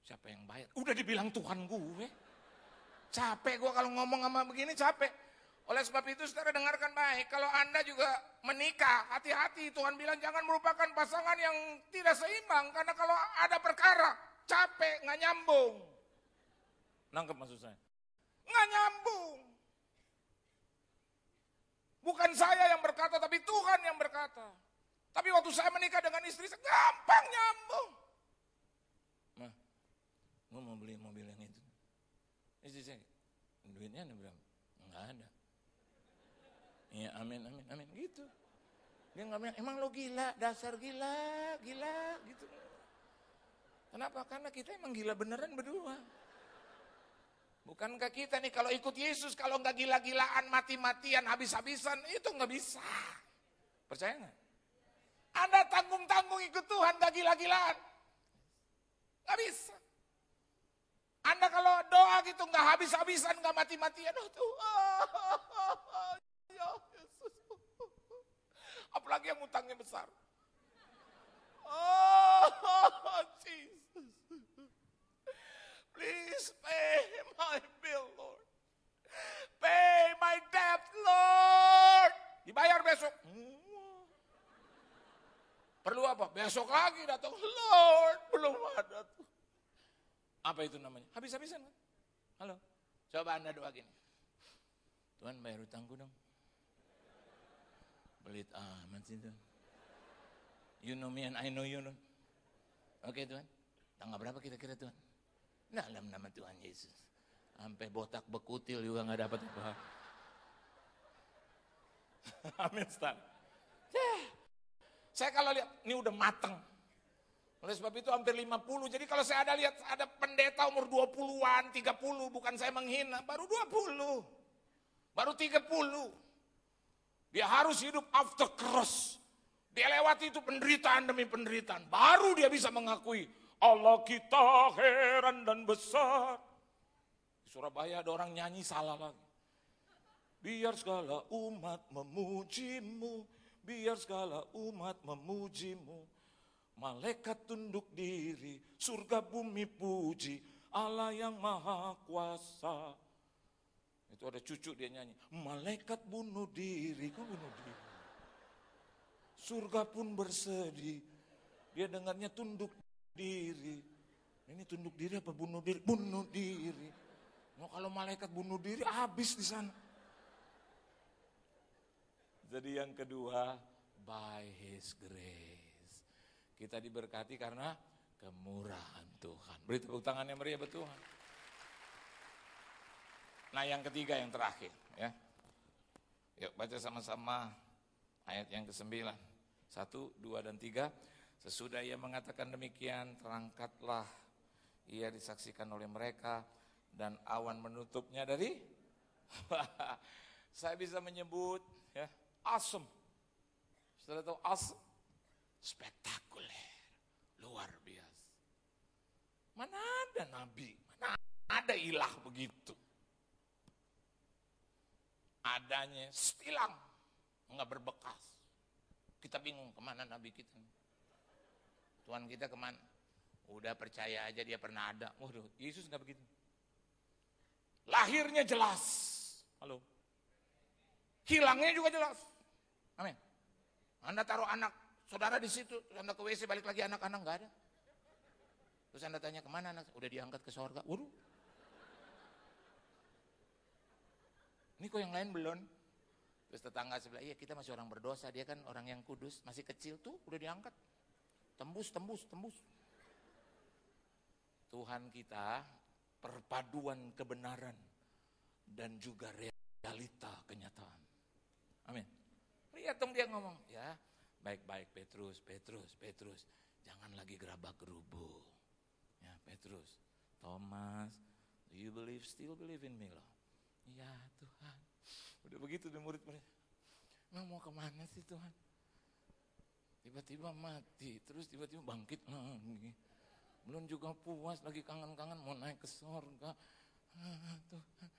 [SPEAKER 1] Siapa yang bayar? Udah dibilang Tuhan gue. Capek gue kalau ngomong sama begini, capek. Oleh sebab itu saudara dengarkan baik. Kalau Anda juga menikah, hati-hati. Tuhan bilang jangan merupakan pasangan yang tidak seimbang. Karena kalau ada perkara, capek, nggak nyambung. Nangkep maksud saya? Nggak nyambung. Bukan saya yang berkata, tapi Tuhan yang berkata. Tapi waktu saya menikah dengan istri, saya gampang nyambung. Mah, gue mau beli mobil yang itu. Istri saya, duitnya ada berapa? Enggak ada. Iya, amin, gitu. Dia nggak bilang, emang lo gila, dasar gila, gitu. Kenapa? Karena kita emang gila beneran berdua. Bukankah kita nih kalau ikut Yesus, kalau nggak gila-gilaan, mati-matian, habis-habisan, itu nggak bisa. Percaya nggak? Anda tanggung-tanggung ikut Tuhan, nggak gila-gilaan. Nggak bisa. Anda kalau doa gitu nggak habis-habisan, nggak mati-matian, oh Tuhan, ya Yesus. Apalagi yang utangnya besar. Oh Jesus. Please pay my bill, Lord. Pay my debt, Lord. Dibayar besok. Perlu apa? Besok lagi datang. Lord, belum ada tuh. Apa itu namanya? Habis-habisan kan? Halo. Coba Anda doa gini. Tuhan bayar utangku dong. Pelit amat sih Tuhan. You know me and I know you. Oke Tuhan. Tanggal berapa kira-kira Tuhan? Dalam nama Tuhan Yesus. Sampai botak bekutil juga gak dapat apa. Amin Ustaz. Saya kalau lihat, ini udah mateng. Oleh sebab itu hampir 50. Jadi kalau saya lihat ada pendeta umur 20-an, 30, bukan saya menghina, baru 20. Baru 30. Dia harus hidup after cross. Dia lewati itu penderitaan demi penderitaan. Baru dia bisa mengakui, Allah kita heran dan besar. Di Surabaya ada orang nyanyi salah lagi. Biar segala umat memujimu, biar segala umat memujimu. Malaikat tunduk diri, surga bumi puji, Allah yang maha kuasa. Itu ada cucu dia nyanyi, malaikat bunuh diri, kok bunuh diri? Surga pun bersedih, dia dengarnya tunduk diri. Ini tunduk diri apa bunuh diri? Bunuh diri. Nah, kalau malaikat bunuh diri habis di sana. Jadi yang kedua, by His grace. Kita diberkati karena kemurahan Tuhan. Beri tepuk tangannya meriah buat Tuhan. Nah yang ketiga, yang terakhir. Ya. Yuk baca sama-sama ayat yang ke-9. 1, 2, dan 3. Sesudah ia mengatakan demikian, terangkatlah ia disaksikan oleh mereka dan awan menutupnya dari saya bisa menyebut ya, awesome. Saudara tahu awesome? Spektakuler, luar biasa. Mana ada nabi, mana ada ilah begitu. Adanya hilang, enggak berbekas. Kita bingung kemana nabi kita. Tuhan kita kemana? Udah percaya aja dia pernah ada. Waduh, Yesus enggak begitu. Lahirnya jelas. Halo. Hilangnya juga jelas. Amin. Anda taruh anak saudara di situ, terus Anda ke WC balik lagi anak-anak enggak ada. Terus Anda tanya kemana anak? Udah diangkat ke sorga. Waduh. Ini kok yang lain belum? Terus tetangga sebelah, iya kita masih orang berdosa, dia kan orang yang kudus, masih kecil tuh udah diangkat. Tembus. Tuhan kita perpaduan kebenaran dan juga realita kenyataan. Amin. Lihat dong dia ngomong, ya baik-baik Petrus, jangan lagi gerabak-gerubuk. Ya Petrus, Thomas, do you still believe in me loh? Ya Tuhan, udah begitu deh murid-murid. Emang mau kemana sih Tuhan? Tiba-tiba mati, terus tiba-tiba bangkit lagi. Belum juga puas, lagi kangen-kangen mau naik ke sorga. Tuhan,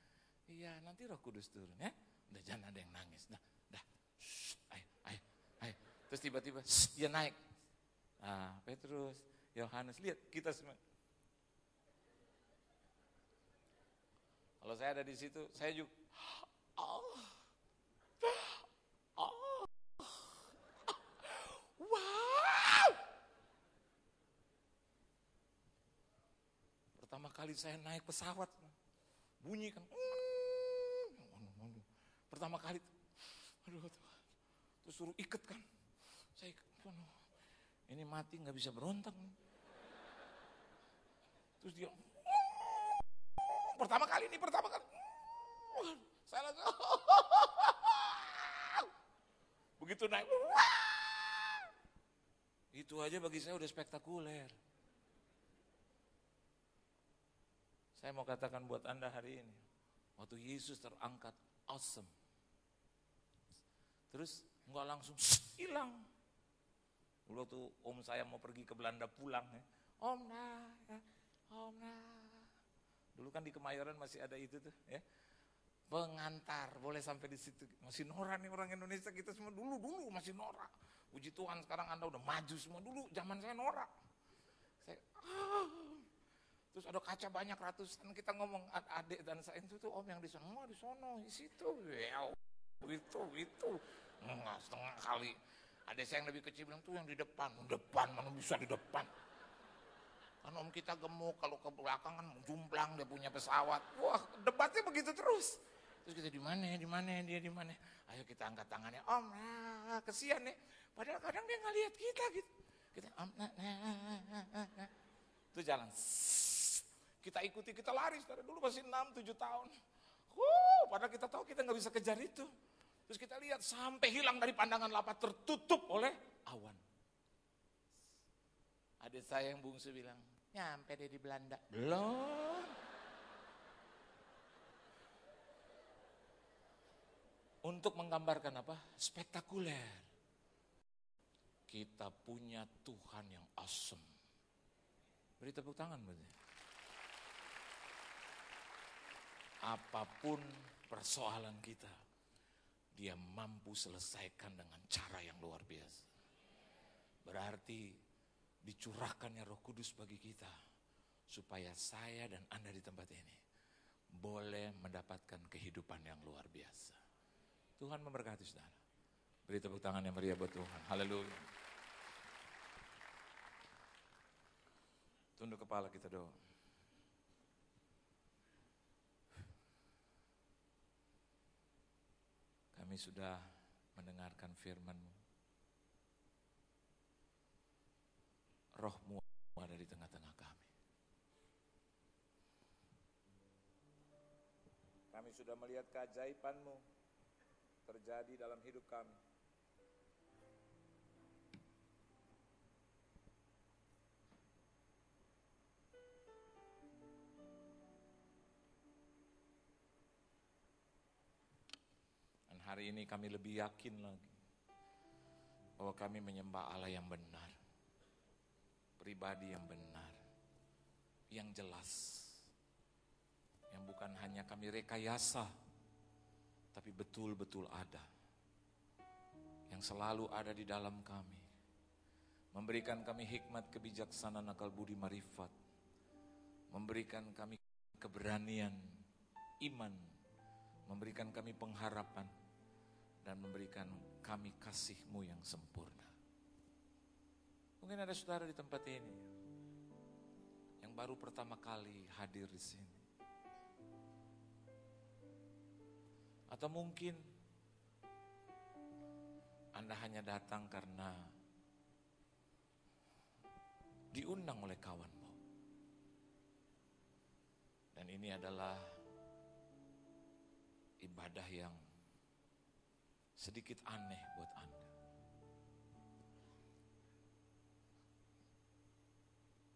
[SPEAKER 1] iya nanti Roh Kudus turun ya. Udah jangan ada yang nangis, dah. Ayo. Terus tiba-tiba dia naik. Petrus, Yohanes, lihat kita semua. Kalau saya ada di situ, saya juga wow. Pertama kali saya naik pesawat, bunyi kan. Pertama kali, aduh, terus suruh ikat kan. Saya ikat, ini mati nggak bisa berontak. Terus dia, pertama kali. Saya langsung, begitu naik, itu aja bagi saya udah spektakuler. Saya mau katakan buat Anda hari ini, waktu Yesus terangkat, awesome. Terus nggak langsung hilang. Dulu tuh om saya mau pergi ke Belanda pulang ya. Om nah. Dulu kan di Kemayoran masih ada itu tuh ya. Pengantar, boleh sampai di situ. Masih norak nih orang Indonesia kita semua dulu masih norak. Puji Tuhan sekarang Anda udah maju semua, dulu zaman saya norak. Terus ada kaca banyak ratusan, kita ngomong adik dan saya itu tuh om yang di sono, di situ. Itu. Enggak, setengah kali. Ada saya yang lebih kecil bilang tuh yang di depan mana bisa di depan. Kan om kita gemuk, kalau ke belakang kan jumplang dia punya pesawat. Wah, debatnya begitu terus. Terus kita di mana? Dia di mana? Ayo kita angkat tangannya. Om, kesian nih. Padahal kadang dia nggak lihat kita gitu. Kita om, Itu jalan. Kita ikuti, kita lari. Dari dulu masih 6-7 tahun. Padahal kita tahu kita nggak bisa kejar itu. Terus kita lihat sampai hilang dari pandangan lapat, tertutup oleh awan. Adik saya yang bungsu bilang, nyampe deh di Belanda. Belum. Untuk menggambarkan apa? Spektakuler. Kita punya Tuhan yang awesome. Beri tepuk tangan berarti. Apapun persoalan kita, dia mampu selesaikan dengan cara yang luar biasa. Berarti dicurahkannya Roh Kudus bagi kita, supaya saya dan Anda di tempat ini boleh mendapatkan kehidupan yang luar biasa. Tuhan memberkati saudara. Beri tepuk tangan yang meriah buat Tuhan. Haleluya. Tunduk kepala kita doa. Kami sudah mendengarkan firman-Mu. Roh-Mu ada di tengah-tengah kami. Kami sudah melihat keajaiban-Mu terjadi dalam hidup kami. Dan hari ini kami lebih yakin lagi bahwa kami menyembah Allah yang benar, pribadi yang benar, yang jelas, yang bukan hanya kami rekayasa, tapi betul-betul ada, yang selalu ada di dalam kami, memberikan kami hikmat, kebijaksanaan, akal budi, marifat, memberikan kami keberanian, iman, memberikan kami pengharapan, dan memberikan kami kasih-Mu yang sempurna. Mungkin ada saudara di tempat ini yang baru pertama kali hadir di sini. Atau mungkin Anda hanya datang karena diundang oleh kawanmu. Dan ini adalah ibadah yang sedikit aneh buat Anda.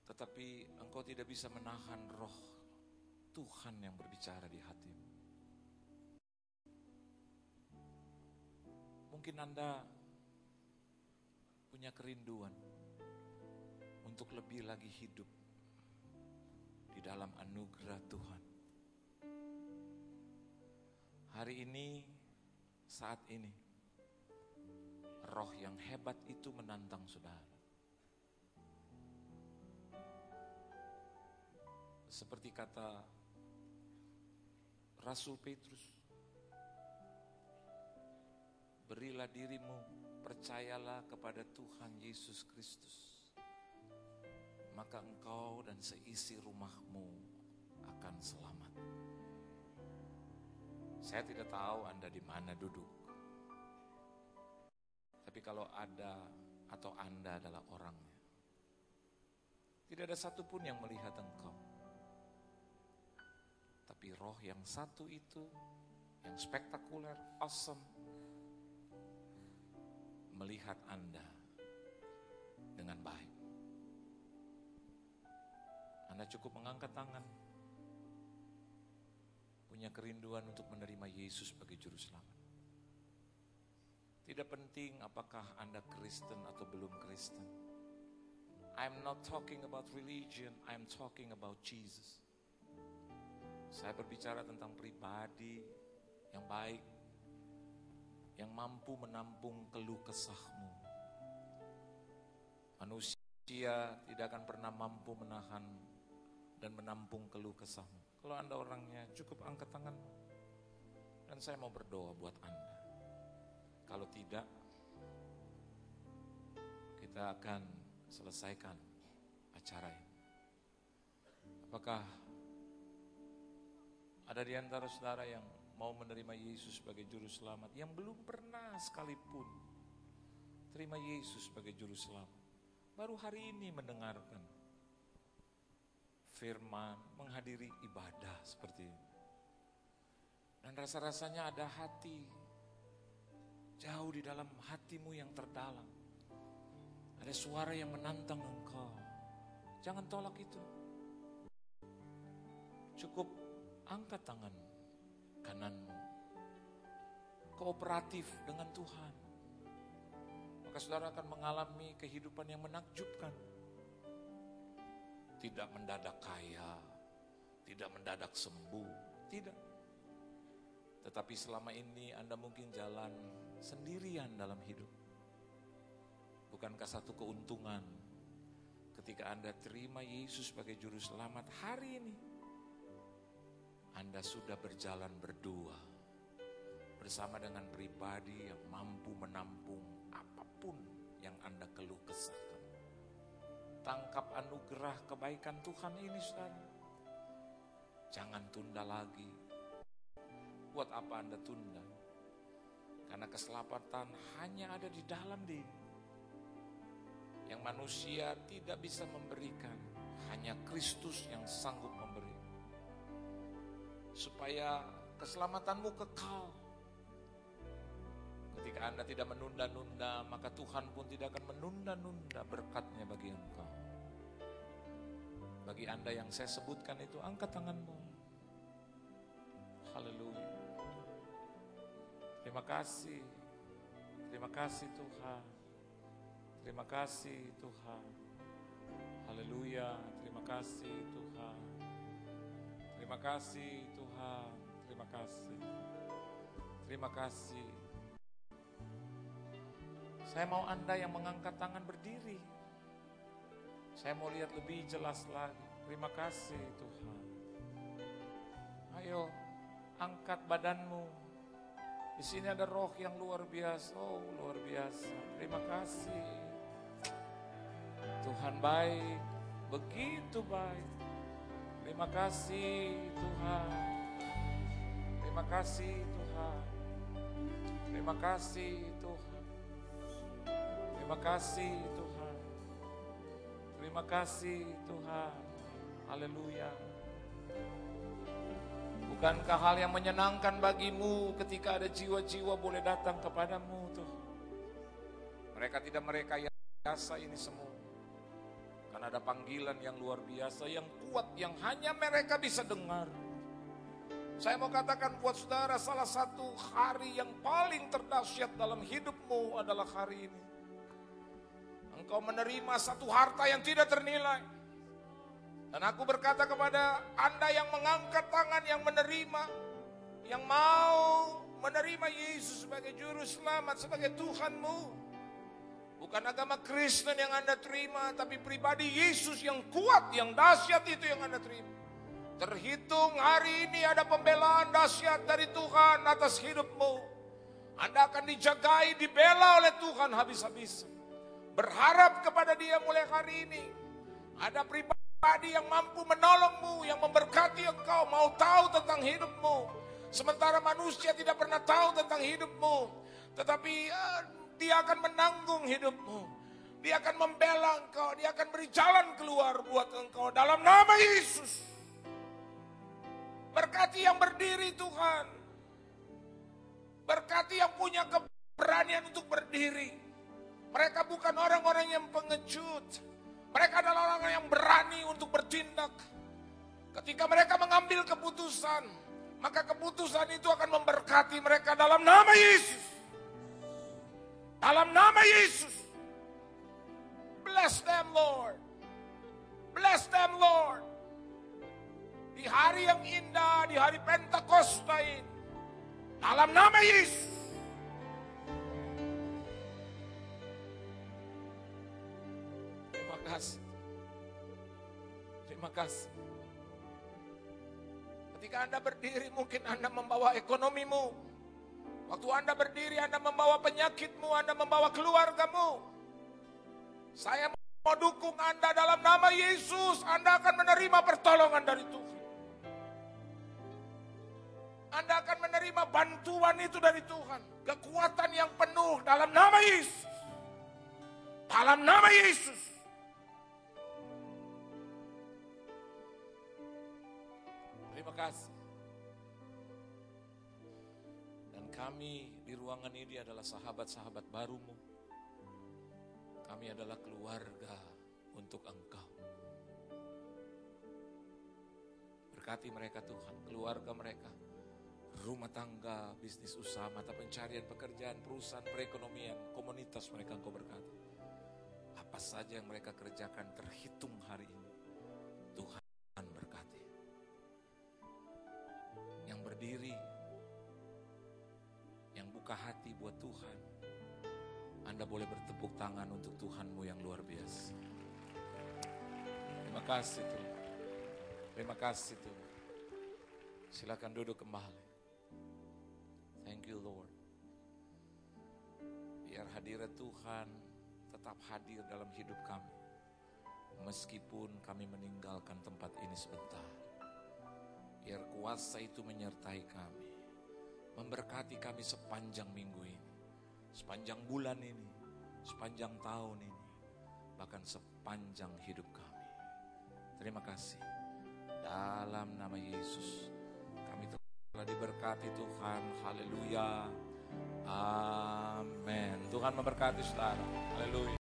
[SPEAKER 1] Tetapi engkau tidak bisa menahan roh Tuhan yang berbicara di hatimu. Mungkin Anda punya kerinduan untuk lebih lagi hidup di dalam anugerah Tuhan. Hari ini, saat ini, roh yang hebat itu menantang saudara. Seperti kata Rasul Petrus, berilah dirimu, percayalah kepada Tuhan Yesus Kristus, maka engkau dan seisi rumahmu akan selamat. Saya tidak tahu Anda di mana duduk, tapi kalau ada atau Anda adalah orangnya, tidak ada satupun yang melihat engkau. Tapi roh yang satu itu, yang spektakuler, awesome, melihat Anda dengan baik. Anda cukup mengangkat tangan, punya kerinduan untuk menerima Yesus sebagai Juru Selamat. Tidak penting apakah Anda Kristen atau belum Kristen. I'm not talking about religion, I'm talking about Jesus. Saya berbicara tentang pribadi yang baik, yang mampu menampung keluh kesahmu. Manusia tidak akan pernah mampu menahan dan menampung keluh kesahmu. Kalau Anda orangnya, cukup angkat tangan. Dan saya mau berdoa buat Anda. Kalau tidak, kita akan selesaikan acara ini. Apakah ada di antara saudara yang mau menerima Yesus sebagai Juru Selamat, yang belum pernah sekalipun terima Yesus sebagai Juru Selamat, baru hari ini mendengarkan firman, menghadiri ibadah seperti ini, dan rasa-rasanya ada hati jauh di dalam hatimu yang terdalam, ada suara yang menantang engkau. Jangan tolak itu. Cukup angkat tangan kananmu, kooperatif dengan Tuhan, maka saudara akan mengalami kehidupan yang menakjubkan. Tidak mendadak kaya, tidak mendadak sembuh, tidak. Tetapi selama ini Anda mungkin jalan sendirian dalam hidup. Bukankah satu keuntungan ketika Anda terima Yesus sebagai Juru Selamat hari ini? Anda sudah berjalan berdua bersama dengan pribadi yang mampu menampung apapun yang Anda keluh kesahkan. Tangkap anugerah kebaikan Tuhan ini, saudara. Jangan tunda lagi. Buat apa Anda tunda? Karena keselamatan hanya ada di dalam diri. Yang manusia tidak bisa memberikan, hanya Kristus yang sanggup memberi. Supaya keselamatanmu kekal. Ketika Anda tidak menunda-nunda, maka Tuhan pun tidak akan menunda-nunda berkatnya bagi engkau. Bagi Anda yang saya sebutkan itu, angkat tanganmu. Haleluya. Terima kasih. Terima kasih Tuhan. Terima kasih Tuhan. Haleluya. Terima kasih Tuhan. Terima kasih Tuhan. Terima kasih. Terima kasih. Saya mau Anda yang mengangkat tangan berdiri. Saya mau lihat lebih jelas lagi. Terima kasih Tuhan. Ayo, angkat badanmu. Di sini ada roh yang luar biasa. Oh, luar biasa. Terima kasih. Tuhan baik, begitu baik. Terima kasih Tuhan. Terima kasih Tuhan. Terima kasih Tuhan. Terima kasih Tuhan. Terima kasih Tuhan. Haleluya. Bukankah hal yang menyenangkan bagimu ketika ada jiwa-jiwa boleh datang kepadamu Tuhan? Mereka tidak merekayasa ini semua. Karena ada panggilan yang luar biasa, yang kuat, yang hanya mereka bisa dengar. Saya mau katakan buat saudara, salah satu hari yang paling terdahsyat dalam hidupmu adalah hari ini. Engkau menerima satu harta yang tidak ternilai. Dan aku berkata kepada Anda yang mengangkat tangan, yang menerima, yang mau menerima Yesus sebagai Juru Selamat, sebagai Tuhanmu. Bukan agama Kristen yang Anda terima, tapi pribadi Yesus yang kuat, yang dahsyat itu yang Anda terima.
[SPEAKER 2] Terhitung hari ini ada pembelaan dahsyat dari Tuhan atas hidupmu. Anda akan dijagai, dibela oleh Tuhan habis-habisan. Berharap kepada Dia mulai hari ini. Ada pribadi yang mampu menolongmu, yang memberkati engkau, mau tahu tentang hidupmu. Sementara manusia tidak pernah tahu tentang hidupmu. Tetapi Dia akan menanggung hidupmu. Dia akan membela engkau, Dia akan beri jalan keluar buat engkau dalam nama Yesus. Berkati yang berdiri Tuhan. Berkati yang punya keberanian untuk berdiri. Mereka bukan orang-orang yang pengecut. Mereka adalah orang yang berani untuk bertindak. Ketika mereka mengambil keputusan, maka keputusan itu akan memberkati mereka dalam nama Yesus. Dalam nama Yesus. Bless them, Lord. Bless them, Lord. Di hari yang indah, di hari Pentakosta ini, dalam nama Yesus. Terima kasih. Terima kasih. Ketika Anda berdiri, mungkin Anda membawa ekonomimu. Waktu Anda berdiri, Anda membawa penyakitmu, Anda membawa keluargamu. Saya mau dukung Anda dalam nama Yesus. Anda akan menerima pertolongan dari Tuhan. Anda akan menerima bantuan itu dari Tuhan. Kekuatan yang penuh dalam nama Yesus. Dalam nama Yesus. Terima kasih. Dan kami di ruangan ini adalah sahabat-sahabat barumu. Kami adalah keluarga untuk Engkau. Berkati mereka Tuhan, keluarga mereka. Rumah tangga, bisnis usaha, mata pencarian, pekerjaan, perusahaan, perekonomian, komunitas mereka Engkau berkati. Apa saja yang mereka kerjakan terhitung hari ini, Tuhan berkati. Yang berdiri, yang buka hati buat Tuhan, Anda boleh bertepuk tangan untuk Tuhanmu yang luar biasa. Terima kasih Tuhan. Terima kasih Tuhan. Silakan duduk kembali. Thank you Lord. Biar hadirat Tuhan tetap hadir dalam hidup kami. Meskipun kami meninggalkan tempat ini sebentar. Biar kuasa itu menyertai kami. Memberkati kami sepanjang minggu ini. Sepanjang bulan ini. Sepanjang tahun ini. Bahkan sepanjang hidup kami. Terima kasih. Dalam nama Yesus. Kami telah diberkati Tuhan. Haleluya. Amin. Tuhan memberkati saudara. Haleluya.